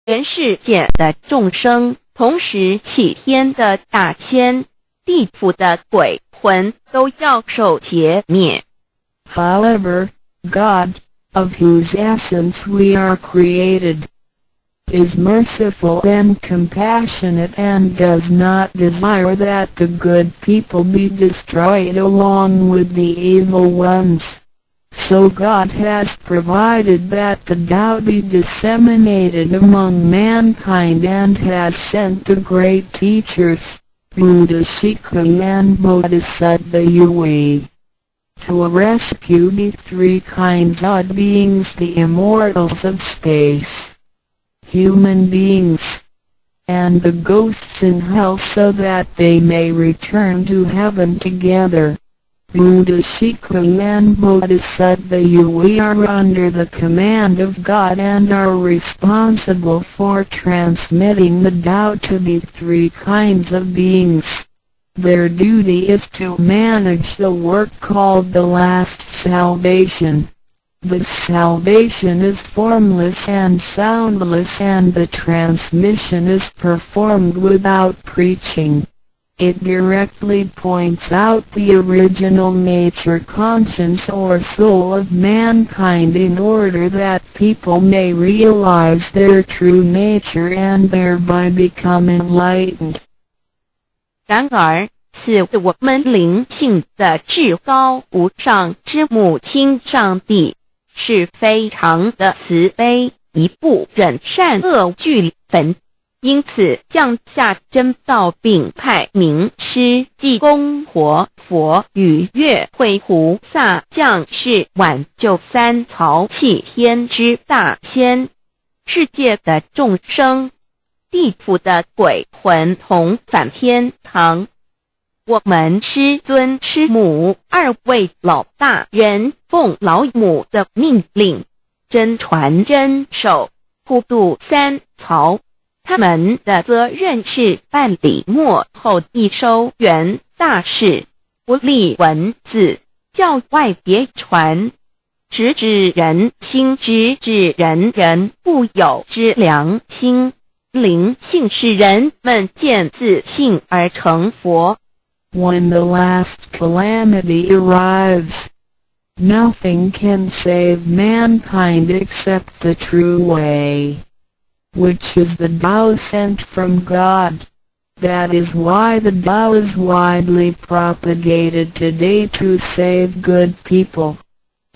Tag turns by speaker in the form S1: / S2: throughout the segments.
S1: 全世界的众生，同时起天的大千，地府的鬼魂都要受劫灭。
S2: However, God, of whose essence we are created, is merciful and compassionate and does not desire that the good people be destroyed along with the evil ones. So God has provided that the Tao be disseminated among mankind and has sent the great teachers, Buddha Shikha and Bodhisattva Yue, to rescue the three kinds of beings, the immortals of space, human beings, and the ghosts in hell, so that they may return to heaven together. Buddha Shikha and Bodhisattva Yue are under the command of God and are responsible for transmitting the Tao to the three kinds of beings. Their duty is to manage the work called the last salvation. This salvation is formless and soundless, and the transmission is performed without preaching. It directly points out the original nature, conscience or soul of mankind in order that people may realize their true nature and thereby become enlightened.
S1: 然而，是我们灵性的至高无上之母亲上帝，是非常的慈悲，一不忍善恶俱焚。因此降下真道，并派名师济公活佛与月慧菩萨降世，挽救三曹弃天之大千。世界的众生，地府的鬼魂同返天堂。我们师尊师母二位老大人奉老母的命令，真传真守，普渡三曹。他们的责任是办理末后一收圆大事，不立文字，教外别传，直指人心，直指人人不有之良心。灵性使人们见自性而成佛。
S2: When the last calamity arrives, nothing can save mankind except the true way, which is the Tao sent from God. That is why the Tao is widely propagated today to save good people.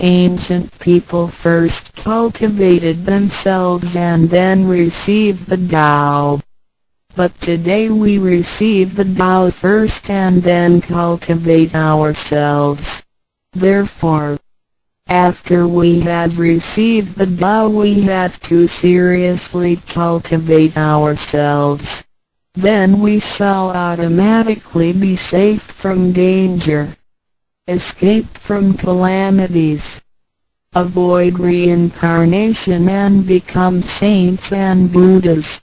S2: Ancient people first cultivated themselves and then received the Tao. But today we receive the Tao first and then cultivate ourselves. Therefore, after we have received the Tao, we have to seriously cultivate ourselves. Then we shall automatically be safe from danger, escape from calamities, avoid reincarnation and become saints and Buddhas.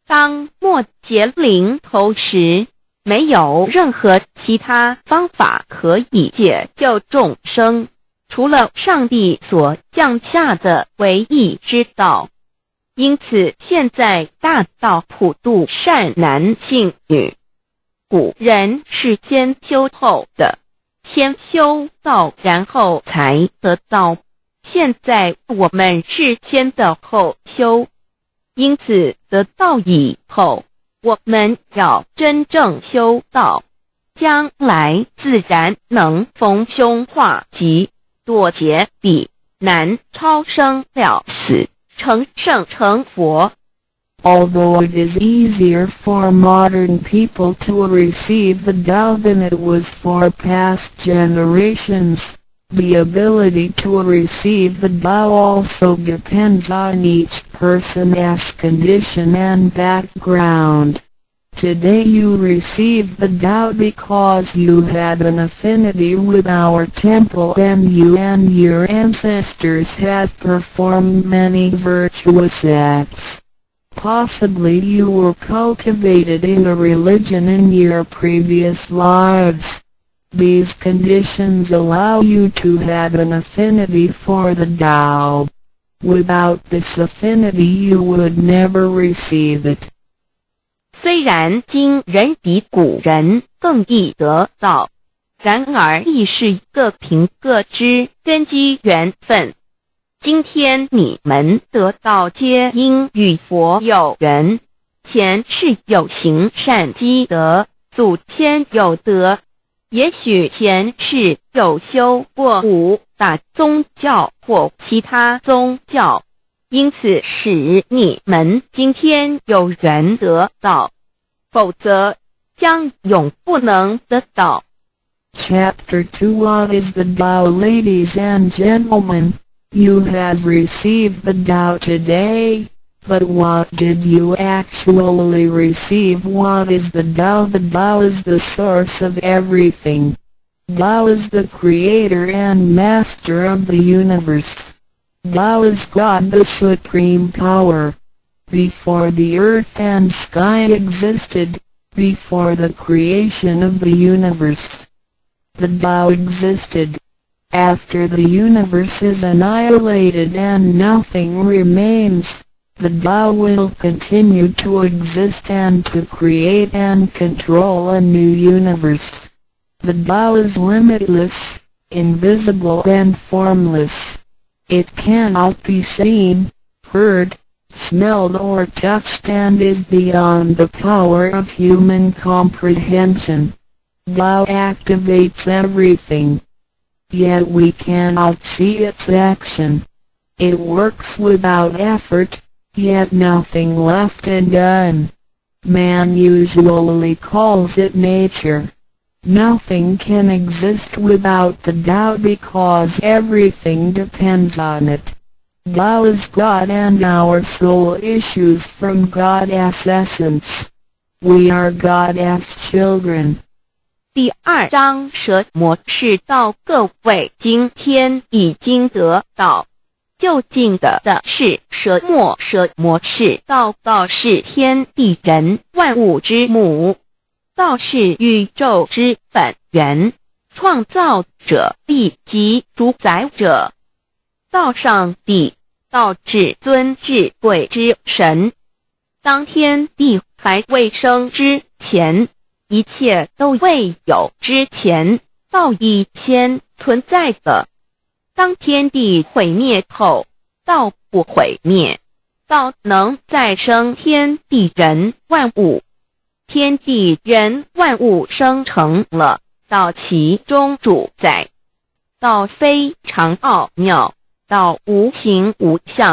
S1: 当末劫临头时，没有任何其他方法可以解救众生，除了上帝所降下的唯一之道。因此现在大道普渡善男信女。古人是先修后的，先修道然后才得道，现在我们是先的后修。因此得道以后，我们要真正修道，将来自然能逢凶化吉，躲劫彼难，超生了死，成圣成佛。
S2: Although it is easier for modern people to receive the Tao than it was for past generations, the ability to receive the Tao also depends on each person's condition and background. Today you receive the Tao because you had an affinity with our temple and you and your ancestors have performed many virtuous acts. Possibly you were cultivated in a religion in your previous lives. These conditions allow you to have an affinity for the Tao. Without this affinity you would never receive it.
S1: 虽然今人比古人更易得道，然而亦是一个凭个之根基缘分。今天你们得道皆因与佛有缘，前世有行善积德，祖先有德，也许前世有修过五大宗教或其他宗教，因此使你们今天有缘得道，否则将永不能得到。
S2: Chapter 2 What is the Tao? Ladies and gentlemen, you have received the Tao today, but what did you actually receive? What is the Tao? The Tao is the source of everything. Tao is the creator and master of the universe. Tao is God, the supreme power. Before the earth and sky existed, before the creation of the universe, the Tao existed. After the universe is annihilated and nothing remains, the Tao will continue to exist and to create and control a new universe. The Tao is limitless, invisible and formless. It cannot be seen, heard, smelled or touched and is beyond the power of human comprehension. Tao activates everything. Yet we cannot see its action. It works without effort, yet nothing left undone. Man usually calls it nature. Nothing can exist without the Tao because everything depends on it. Tao is God and our soul issues from God's essence. We are God's children.
S1: 第2章蛇魔是道，各位今天已经得道。究竟的是蛇魔是道，道是天地人万物之母，道是宇宙之本源，创造者亦即主宰者。道上帝，道至尊至贵之神。当天地还未生之前，一切都未有之前，道已先存在的。当天地毁灭后，道不毁灭，道能再生天地人万物。天地人万物生成了，道其中主宰。道非常奥妙，道无形无相。